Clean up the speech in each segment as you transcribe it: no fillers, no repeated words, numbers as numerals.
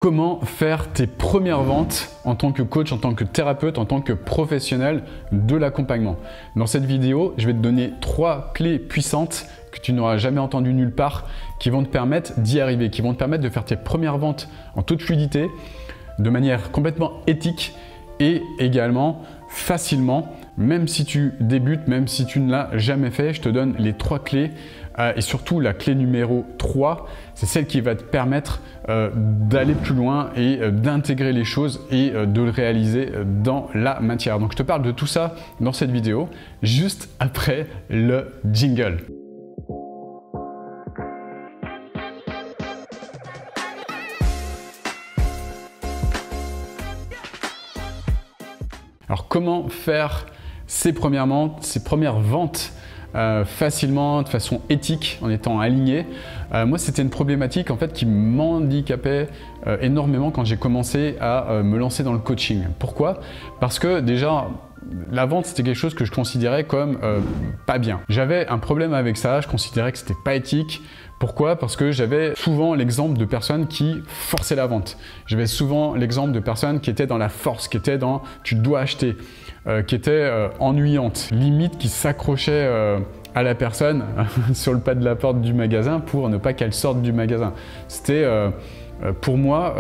Comment faire tes premières ventes en tant que coach, en tant que thérapeute, en tant que professionnel de l'accompagnement? Dans cette vidéo, je vais te donner 3 clés puissantes que tu n'auras jamais entendues nulle part, qui vont te permettre d'y arriver, qui vont te permettre de faire tes premières ventes en toute fluidité, de manière complètement éthique et également facilement. Même si tu débutes, même si tu ne l'as jamais fait, je te donne les 3 clés. Et surtout, la clé numéro 3, c'est celle qui va te permettre d'aller plus loin et d'intégrer les choses et de le réaliser dans la matière. Donc, je te parle de tout ça dans cette vidéo, juste après le jingle. Alors, comment faire ces premières ventes facilement, de façon éthique, en étant aligné? Moi, c'était une problématique en fait qui m'handicapait énormément quand j'ai commencé à me lancer dans le coaching. Pourquoi? Parce que déjà, la vente, c'était quelque chose que je considérais comme pas bien. J'avais un problème avec ça, je considérais que c'était pas éthique. Pourquoi? Parce que j'avais souvent l'exemple de personnes qui forçaient la vente. J'avais souvent l'exemple de personnes qui étaient dans la force, qui étaient dans « tu dois acheter », qui étaient ennuyantes, limite qui s'accrochaient à la personne sur le pas de la porte du magasin pour ne pas qu'elle sorte du magasin. C'était pour moi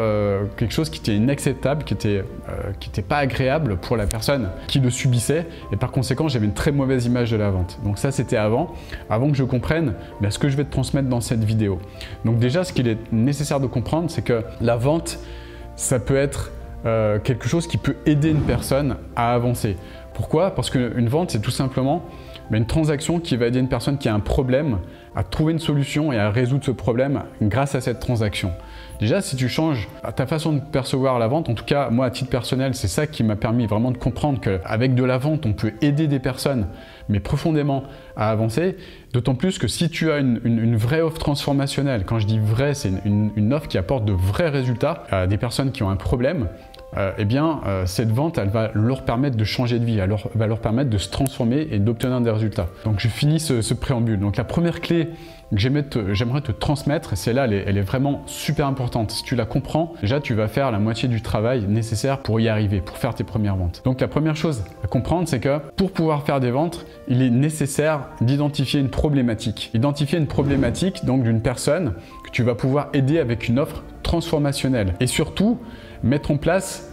quelque chose qui était inacceptable, qui était pas agréable pour la personne qui le subissait, et par conséquent j'avais une très mauvaise image de la vente. Donc ça, c'était avant que je comprenne ce que je vais te transmettre dans cette vidéo. Donc déjà, ce qu'il est nécessaire de comprendre, c'est que la vente, ça peut être quelque chose qui peut aider une personne à avancer. Pourquoi? Parce qu'une vente, c'est tout simplement une transaction qui va aider une personne qui a un problème à trouver une solution et à résoudre ce problème grâce à cette transaction. Déjà, si tu changes ta façon de percevoir la vente, en tout cas, moi, à titre personnel, c'est ça qui m'a permis vraiment de comprendre qu'avec de la vente, on peut aider des personnes, mais profondément à avancer. D'autant plus que si tu as une vraie offre transformationnelle, quand je dis vraie, c'est une offre qui apporte de vrais résultats à des personnes qui ont un problème, cette vente, elle va leur permettre de changer de vie, elle va leur permettre de se transformer et d'obtenir des résultats. Donc je finis ce préambule. Donc la première clé que j'aimerais te transmettre, celle-là, elle est vraiment super importante. Si tu la comprends, déjà tu vas faire la moitié du travail nécessaire pour y arriver, pour faire tes premières ventes. Donc la première chose à comprendre, c'est que pour pouvoir faire des ventes, il est nécessaire d'identifier une problématique. Identifier une problématique donc d'une personne que tu vas pouvoir aider avec une offre transformationnelle. Et surtout, mettre en place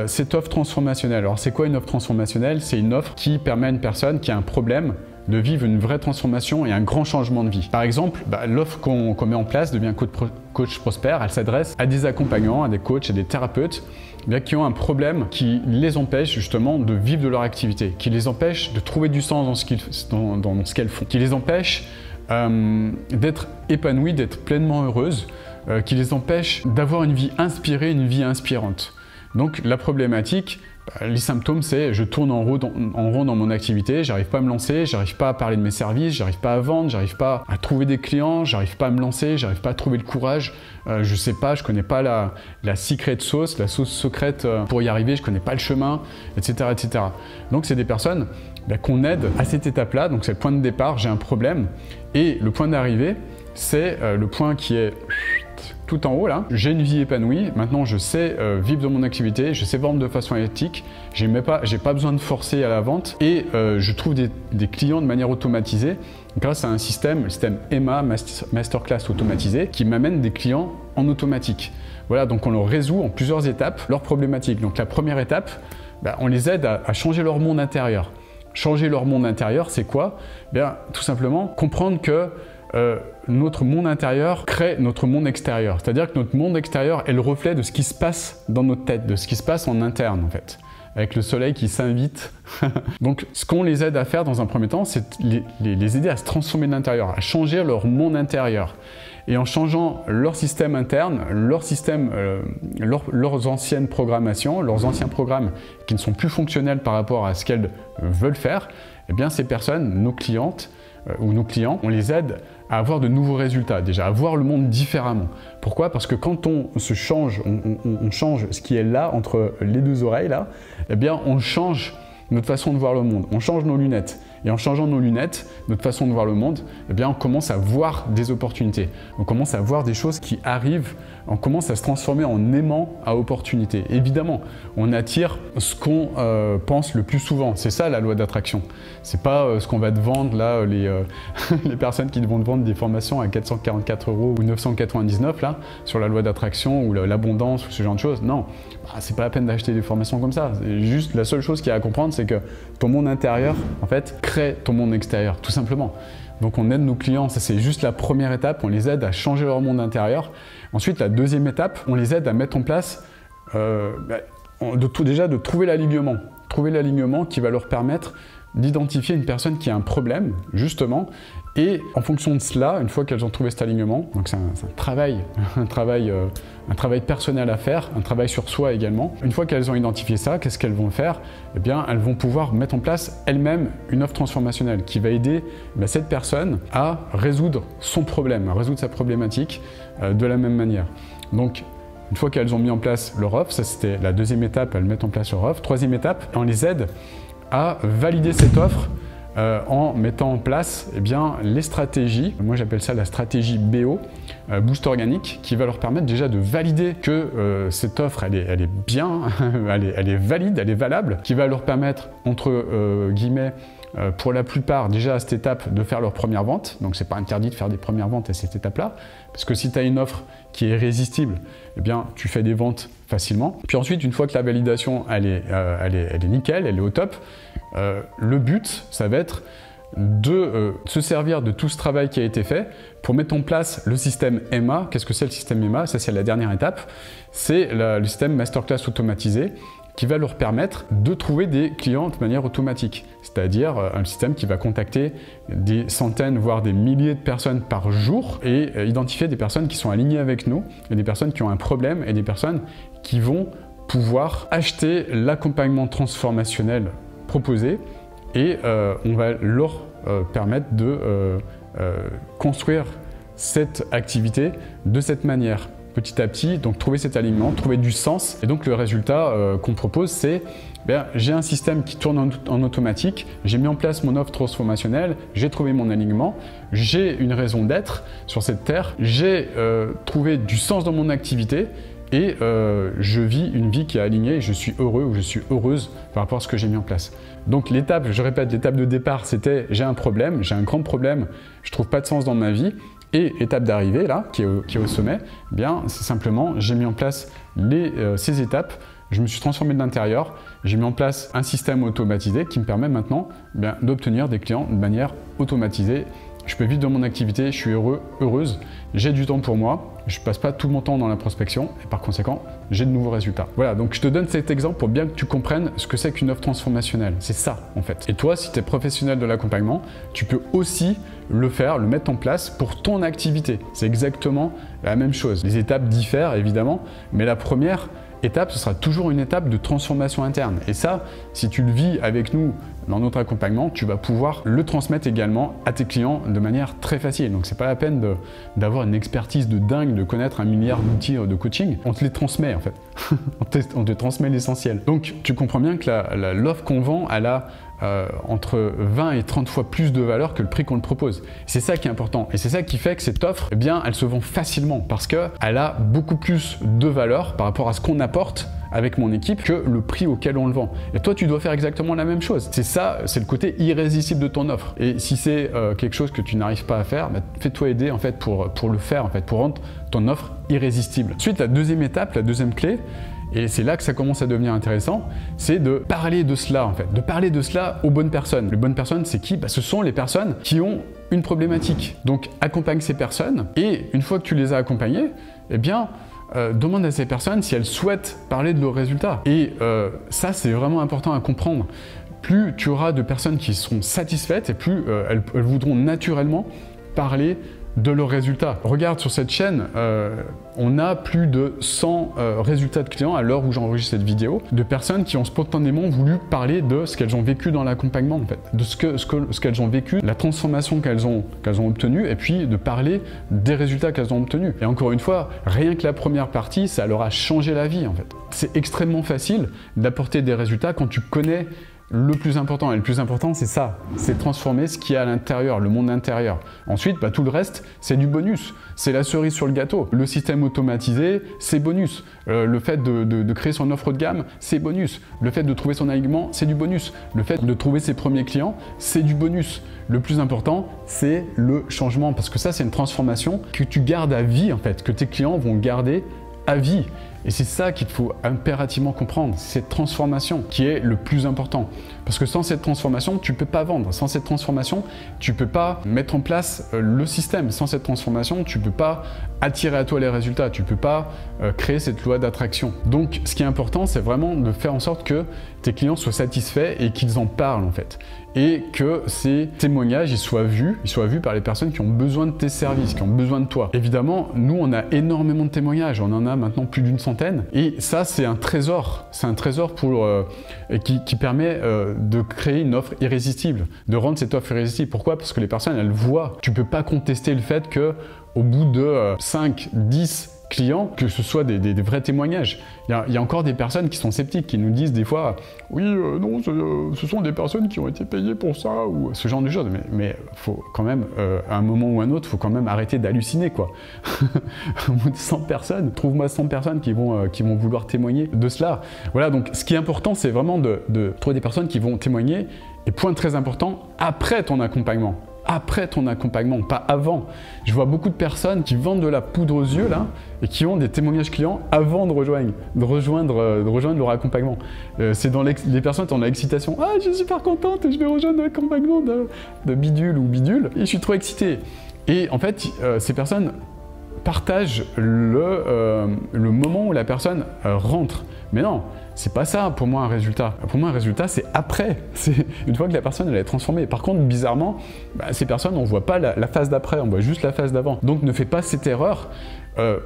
cette offre transformationnelle. Alors c'est quoi une offre transformationnelle? C'est une offre qui permet à une personne qui a un problème de vivre une vraie transformation et un grand changement de vie. Par exemple, l'offre qu'on met en place devient coach prospère. Elle s'adresse à des accompagnants, à des coachs, à des thérapeutes qui ont un problème qui les empêche justement de vivre de leur activité, qui les empêche de trouver du sens dans ce qu'elles font, qui les empêche d'être épanouies, d'être pleinement heureuses, qui les empêche d'avoir une vie inspirée, une vie inspirante. Donc la problématique, les symptômes, c'est je tourne en rond dans mon activité, j'arrive pas à me lancer, j'arrive pas à parler de mes services, j'arrive pas à vendre, j'arrive pas à trouver des clients, j'arrive pas à me lancer, j'arrive pas à trouver le courage, je sais pas, je connais pas la secret sauce, la sauce secrète pour y arriver, je connais pas le chemin, etc. etc. Donc c'est des personnes qu'on aide à cette étape-là, donc c'est le point de départ, j'ai un problème, et le point d'arrivée, c'est le point qui est tout en haut là. J'ai une vie épanouie, maintenant je sais vivre de mon activité, je sais vendre de façon éthique, j'ai pas besoin de forcer à la vente et je trouve des clients de manière automatisée grâce à un système, le système EMA, Masterclass automatisé, qui m'amène des clients en automatique. Voilà, donc on leur résout en plusieurs étapes leurs problématiques. Donc la première étape, on les aide à changer leur monde intérieur. Changer leur monde intérieur, c'est quoi? Tout simplement comprendre que notre monde intérieur crée notre monde extérieur. C'est-à-dire que notre monde extérieur est le reflet de ce qui se passe dans notre tête, de ce qui se passe en interne en fait, avec le soleil qui s'invite. Donc ce qu'on les aide à faire dans un premier temps, c'est les aider à se transformer de l'intérieur, à changer leur monde intérieur. Et en changeant leur système interne, leurs anciennes programmations, leurs anciens programmes qui ne sont plus fonctionnels par rapport à ce qu'elles veulent faire, ces personnes, nos clientes ou nos clients, on les aide à avoir de nouveaux résultats, déjà à voir le monde différemment. Pourquoi? Parce que quand on se change, on change ce qui est là, entre les deux oreilles là, on change notre façon de voir le monde, on change nos lunettes. Et en changeant nos lunettes, notre façon de voir le monde, eh bien, on commence à voir des opportunités. On commence à voir des choses qui arrivent, on commence à se transformer en aimant à opportunité. Évidemment, on attire ce qu'on pense le plus souvent. C'est ça la loi d'attraction. C'est pas ce qu'on va te vendre là, les personnes qui vont te vendre des formations à 444 € ou 999 là, sur la loi d'attraction ou l'abondance ou ce genre de choses. Non, c'est pas la peine d'acheter des formations comme ça. C'est juste la seule chose qu'il y a à comprendre, c'est que ton monde intérieur, en fait, crée ton monde extérieur, tout simplement. Donc on aide nos clients, ça c'est juste la première étape, on les aide à changer leur monde intérieur. Ensuite, la deuxième étape, on les aide à mettre en place, déjà de trouver l'alignement. Trouver l'alignement qui va leur permettre d'identifier une personne qui a un problème, justement, et en fonction de cela, une fois qu'elles ont trouvé cet alignement, donc c'est un travail personnel à faire, un travail sur soi également. Une fois qu'elles ont identifié ça, qu'est-ce qu'elles vont faire? Eh bien, elles vont pouvoir mettre en place elles-mêmes une offre transformationnelle qui va aider cette personne à résoudre son problème, à résoudre sa problématique de la même manière. Donc, une fois qu'elles ont mis en place leur offre, ça c'était la deuxième étape, elles mettent en place leur offre. Troisième étape, on les aide à valider cette offre en mettant en place les stratégies, moi j'appelle ça la stratégie BO, Boost Organique, qui va leur permettre déjà de valider que cette offre elle est bien, elle est valide, elle est valable, qui va leur permettre, entre guillemets, pour la plupart, déjà à cette étape, de faire leur première vente. Donc c'est pas interdit de faire des premières ventes à cette étape-là, parce que si tu as une offre qui est irrésistible, eh bien tu fais des ventes facilement. Puis ensuite, une fois que la validation elle est nickel, elle est au top, le but, ça va être de se servir de tout ce travail qui a été fait pour mettre en place le système EMA. Qu'est-ce que c'est le système EMA? Ça, c'est la dernière étape. C'est le système Masterclass automatisé qui va leur permettre de trouver des clients de manière automatique. C'est-à-dire un système qui va contacter des centaines, voire des milliers de personnes par jour et identifier des personnes qui sont alignées avec nous, et des personnes qui ont un problème et des personnes qui vont pouvoir acheter l'accompagnement transformationnel proposé, et on va leur permettre de construire cette activité de cette manière, petit à petit, donc trouver cet alignement, trouver du sens. Et donc le résultat qu'on propose, c'est j'ai un système qui tourne en automatique, j'ai mis en place mon offre transformationnelle, j'ai trouvé mon alignement, j'ai une raison d'être sur cette terre, j'ai trouvé du sens dans mon activité, et je vis une vie qui est alignée et je suis heureux ou je suis heureuse par rapport à ce que j'ai mis en place. Donc l'étape, je répète, l'étape de départ, c'était j'ai un problème, j'ai un grand problème, je trouve pas de sens dans ma vie. Et étape d'arrivée, là, qui est au sommet, c'est simplement, j'ai mis en place ces étapes, je me suis transformé de l'intérieur, j'ai mis en place un système automatisé qui me permet maintenant d'obtenir des clients de manière automatisée. Je peux vivre dans mon activité, je suis heureux, heureuse, j'ai du temps pour moi, je ne passe pas tout mon temps dans la prospection et par conséquent, j'ai de nouveaux résultats. Voilà, donc je te donne cet exemple pour bien que tu comprennes ce que c'est qu'une offre transformationnelle. C'est ça en fait. Et toi, si tu es professionnel de l'accompagnement, tu peux aussi le faire, le mettre en place pour ton activité. C'est exactement la même chose. Les étapes diffèrent évidemment, mais la première étape, ce sera toujours une étape de transformation interne. Et ça, si tu le vis avec nous dans notre accompagnement, tu vas pouvoir le transmettre également à tes clients de manière très facile. Donc c'est pas la peine d'avoir une expertise de dingue, de connaître un milliard d'outils de coaching. On te les transmet en fait. on te transmet l'essentiel. Donc tu comprends bien que l'offre qu'on vend, elle a entre 20 et 30 fois plus de valeur que le prix qu'on le propose. C'est ça qui est important. Et c'est ça qui fait que cette offre, elle se vend facilement parce qu'elle a beaucoup plus de valeur par rapport à ce qu'on apporte avec mon équipe que le prix auquel on le vend. Et toi, tu dois faire exactement la même chose. C'est ça, c'est le côté irrésistible de ton offre. Et si c'est quelque chose que tu n'arrives pas à faire, fais-toi aider en fait pour le faire, en fait, pour rendre ton offre irrésistible. Ensuite, la deuxième étape, la deuxième clé, et c'est là que ça commence à devenir intéressant, c'est de parler de cela en fait, de parler de cela aux bonnes personnes. Les bonnes personnes, c'est qui? Ce sont les personnes qui ont une problématique. Donc accompagne ces personnes et une fois que tu les as accompagnées, demande à ces personnes si elles souhaitent parler de leurs résultats. Et ça, c'est vraiment important à comprendre. Plus tu auras de personnes qui seront satisfaites et plus elles voudront naturellement parler de leurs résultats. Regarde sur cette chaîne, on a plus de 100 résultats de clients à l'heure où j'enregistre cette vidéo, de personnes qui ont spontanément voulu parler de ce qu'elles ont vécu dans l'accompagnement, en fait, de ce qu'elles ont vécu, la transformation qu'elles ont obtenue, et puis de parler des résultats qu'elles ont obtenus. Et encore une fois, rien que la première partie, ça leur a changé la vie, en fait. C'est extrêmement facile d'apporter des résultats quand tu connais le plus important. Et le plus important, c'est ça, c'est transformer ce qui est à l'intérieur, le monde intérieur. Ensuite, tout le reste, c'est du bonus. C'est la cerise sur le gâteau. Le système automatisé, c'est bonus. Le fait de créer son offre de gamme, c'est bonus. Le fait de trouver son alignement, c'est du bonus. Le fait de trouver ses premiers clients, c'est du bonus. Le plus important, c'est le changement, parce que ça, c'est une transformation que tu gardes à vie, en fait, que tes clients vont garder à vie. Et c'est ça qu'il faut impérativement comprendre, cette transformation qui est le plus important. Parce que sans cette transformation, tu ne peux pas vendre. Sans cette transformation, tu ne peux pas mettre en place le système. Sans cette transformation, tu ne peux pas attirer à toi les résultats. Tu ne peux pas créer cette loi d'attraction. Donc, ce qui est important, c'est vraiment de faire en sorte que tes clients soient satisfaits et qu'ils en parlent en fait. Et que ces témoignages ils soient vus par les personnes qui ont besoin de tes services, qui ont besoin de toi. Évidemment, nous, on a énormément de témoignages. On en a maintenant plus d'une centaine. Et ça, c'est un trésor. C'est un trésor qui permet de créer une offre irrésistible, de rendre cette offre irrésistible. Pourquoi? Parce que les personnes, elles voient. Tu ne peux pas contester le fait qu'au bout de 5, 10 clients, que ce soit des vrais témoignages. Il y a encore des personnes qui sont sceptiques, qui nous disent des fois « Oui, non, ce sont des personnes qui ont été payées pour ça » ou ce genre de choses. Mais faut quand même, à un moment ou à un autre, il faut quand même arrêter d'halluciner, quoi. Au bout de 100 personnes, trouve-moi 100 personnes qui vont vouloir témoigner de cela. Voilà, donc ce qui est important, c'est vraiment de trouver des personnes qui vont témoigner, et point très important, après ton accompagnement. Après ton accompagnement, pas avant. Je vois beaucoup de personnes qui vendent de la poudre aux yeux là et qui ont des témoignages clients avant de rejoindre leur accompagnement. C'est dans les personnes dans l'excitation. Ah, je suis super contente, je vais rejoindre l'accompagnement de bidule ou bidule et je suis trop excité. Et en fait, ces personnes partagent le moment où la personne rentre. Mais non, c'est pas ça pour moi un résultat. Pour moi un résultat c'est après, c'est une fois que la personne elle est transformée. Par contre bizarrement, ces personnes on voit pas la phase d'après, on voit juste la phase d'avant. Donc ne fais pas cette erreur,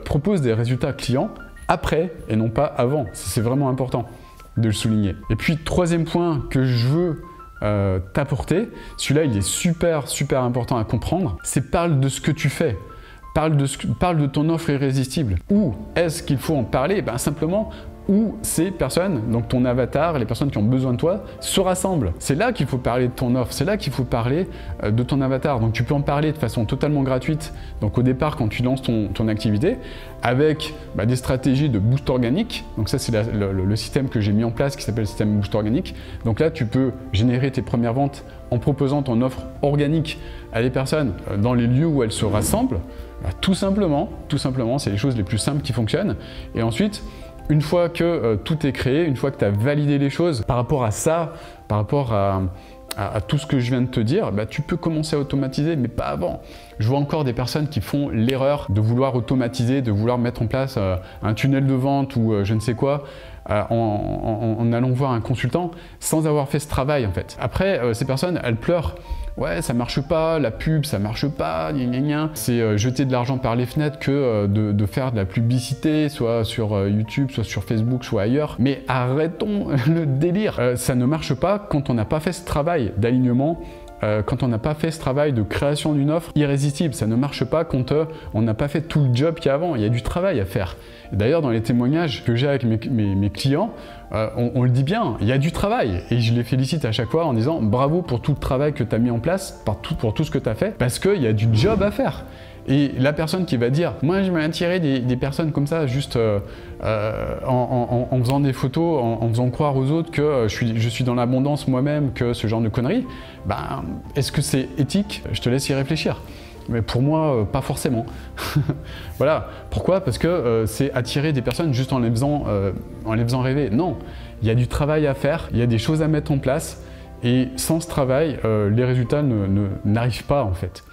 propose des résultats clients après et non pas avant. C'est vraiment important de le souligner. Et puis troisième point que je veux t'apporter, celui-là il est super important à comprendre, c'est parle de ce que tu fais. Parle de ton offre irrésistible. Où est-ce qu'il faut en parler? Simplement où ces personnes, donc ton avatar, les personnes qui ont besoin de toi, se rassemblent. C'est là qu'il faut parler de ton offre, c'est là qu'il faut parler de ton avatar. Donc tu peux en parler de façon totalement gratuite, donc au départ quand tu lances ton activité, avec des stratégies de boost organique. Donc ça c'est le système que j'ai mis en place qui s'appelle le système boost organique. Donc là tu peux générer tes premières ventes en proposant ton offre organique à des personnes dans les lieux où elles se rassemblent. Tout simplement, c'est les choses les plus simples qui fonctionnent. Et ensuite, une fois que tout est créé, une fois que tu as validé les choses par rapport à ça, par rapport à tout ce que je viens de te dire, tu peux commencer à automatiser, mais pas avant. Je vois encore des personnes qui font l'erreur de vouloir automatiser, de vouloir mettre en place un tunnel de vente ou je ne sais quoi, en allant voir un consultant sans avoir fait ce travail en fait. Après, ces personnes, elles pleurent. Ouais, ça marche pas, la pub, ça marche pas, gna gna gna. C'est jeter de l'argent par les fenêtres que de faire de la publicité, soit sur YouTube, soit sur Facebook, soit ailleurs. Mais arrêtons le délire. Ça ne marche pas quand on n'a pas fait ce travail d'alignement, quand on n'a pas fait ce travail de création d'une offre irrésistible. Ça ne marche pas quand on n'a pas fait tout le job qu'il y a avant. Il y a du travail à faire. D'ailleurs, dans les témoignages que j'ai avec mes clients, on le dit bien, il y a du travail. Et je les félicite à chaque fois en disant bravo pour tout le travail que tu as mis en place, pour tout ce que tu as fait, parce qu'il y a du job à faire. Et la personne qui va dire « Moi, je vais attirer des personnes comme ça, juste en faisant des photos, en faisant croire aux autres que je suis dans l'abondance moi-même, que ce genre de conneries, est-ce que c'est éthique? Je te laisse y réfléchir. Mais pour moi, pas forcément. Voilà. Pourquoi? Parce que c'est attirer des personnes juste en les faisant rêver. Non, il y a du travail à faire, il y a des choses à mettre en place, et sans ce travail, les résultats n'arrivent pas en fait.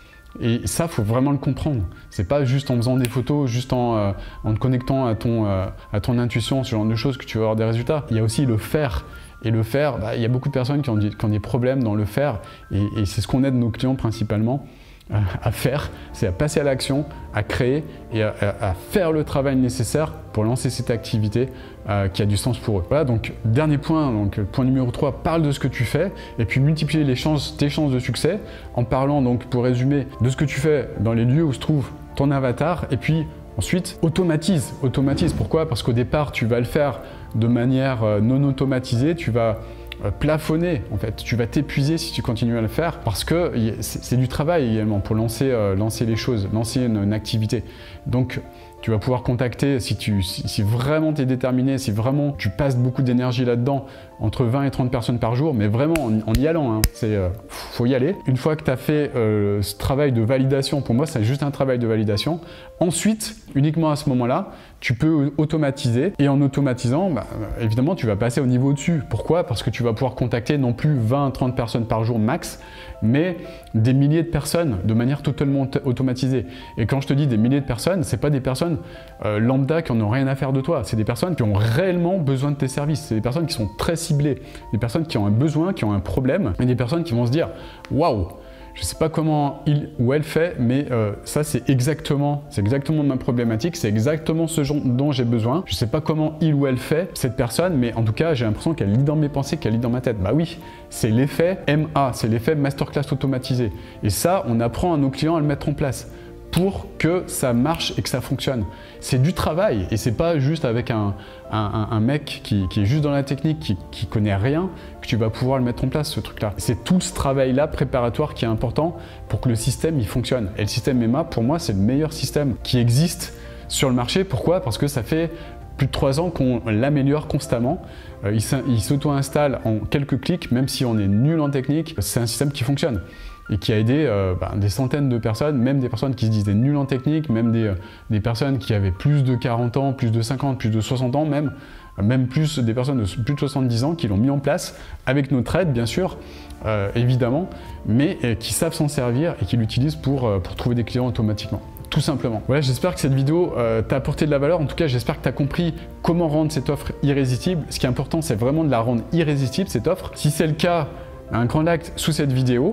Et ça, faut vraiment le comprendre. C'est pas juste en faisant des photos, juste en te connectant à ton intuition, ce genre de choses que tu vas avoir des résultats. Il y a aussi le faire. Et le faire, il y a beaucoup de personnes qui ont des problèmes dans le faire, et c'est ce qu'on aide nos clients principalement à faire, c'est à passer à l'action, à créer et à faire le travail nécessaire pour lancer cette activité qui a du sens pour eux. Voilà, donc dernier point, donc point numéro 3, parle de ce que tu fais et puis multiplier tes chances de succès en parlant, donc pour résumer, de ce que tu fais dans les lieux où se trouve ton avatar, et puis ensuite automatise. Pourquoi? Parce qu'au départ tu vas le faire de manière non automatisée, tu vas plafonner en fait. Tu vas t'épuiser si tu continues à le faire parce que c'est du travail également pour lancer les choses, lancer une activité. Donc tu vas pouvoir contacter, si vraiment tu es déterminé, si vraiment tu passes beaucoup d'énergie là-dedans, entre 20 et 30 personnes par jour, mais vraiment en y allant, hein, faut y aller. Une fois que tu as fait ce travail de validation, pour moi c'est juste un travail de validation, ensuite, uniquement à ce moment-là, tu peux automatiser et en automatisant, évidemment tu vas passer au niveau au-dessus. Pourquoi? Parce que tu vas pouvoir contacter non plus 20 à 30 personnes par jour max, mais des milliers de personnes de manière totalement automatisée. Et quand je te dis des milliers de personnes, c'est pas des personnes lambda qui n'ont rien à faire de toi, c'est des personnes qui ont réellement besoin de tes services, c'est des personnes qui sont très ciblées, des personnes qui ont un besoin, qui ont un problème, et des personnes qui vont se dire « Waouh, je ne sais pas comment il ou elle fait, mais ça c'est exactement ma problématique, c'est exactement ce dont j'ai besoin. Je ne sais pas comment il ou elle fait, cette personne, mais en tout cas j'ai l'impression qu'elle lit dans mes pensées, qu'elle lit dans ma tête. » Bah oui, c'est l'effet MA, c'est l'effet Masterclass automatisé. Et ça, on apprend à nos clients à le mettre en place pour que ça marche et que ça fonctionne. C'est du travail et c'est pas juste avec un mec qui est juste dans la technique, qui connaît rien, que tu vas pouvoir le mettre en place ce truc-là. C'est tout ce travail-là préparatoire qui est important pour que le système il fonctionne. Et le système EMA, pour moi, c'est le meilleur système qui existe sur le marché. Pourquoi? Parce que ça fait plus de 3 ans qu'on l'améliore constamment. Il s'auto-installe en quelques clics, même si on est nul en technique. C'est un système qui fonctionne et qui a aidé des centaines de personnes, même des personnes qui se disaient nulles en technique, même des personnes qui avaient plus de 40 ans, plus de 50, plus de 60 ans même plus des personnes de plus de 70 ans qui l'ont mis en place avec notre aide bien sûr, évidemment, mais qui savent s'en servir et qui l'utilisent pour trouver des clients automatiquement. Tout simplement. Voilà, j'espère que cette vidéo t'a apporté de la valeur. En tout cas, j'espère que tu as compris comment rendre cette offre irrésistible. Ce qui est important, c'est vraiment de la rendre irrésistible, cette offre. Si c'est le cas, un grand like sous cette vidéo.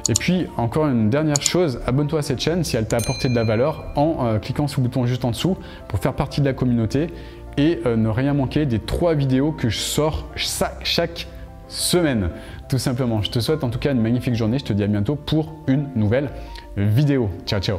Et puis, encore une dernière chose, abonne-toi à cette chaîne si elle t'a apporté de la valeur en cliquant sur le bouton juste en dessous pour faire partie de la communauté et ne rien manquer des 3 vidéos que je sors chaque semaine. Tout simplement. Je te souhaite en tout cas une magnifique journée. Je te dis à bientôt pour une nouvelle vidéo. Ciao, ciao.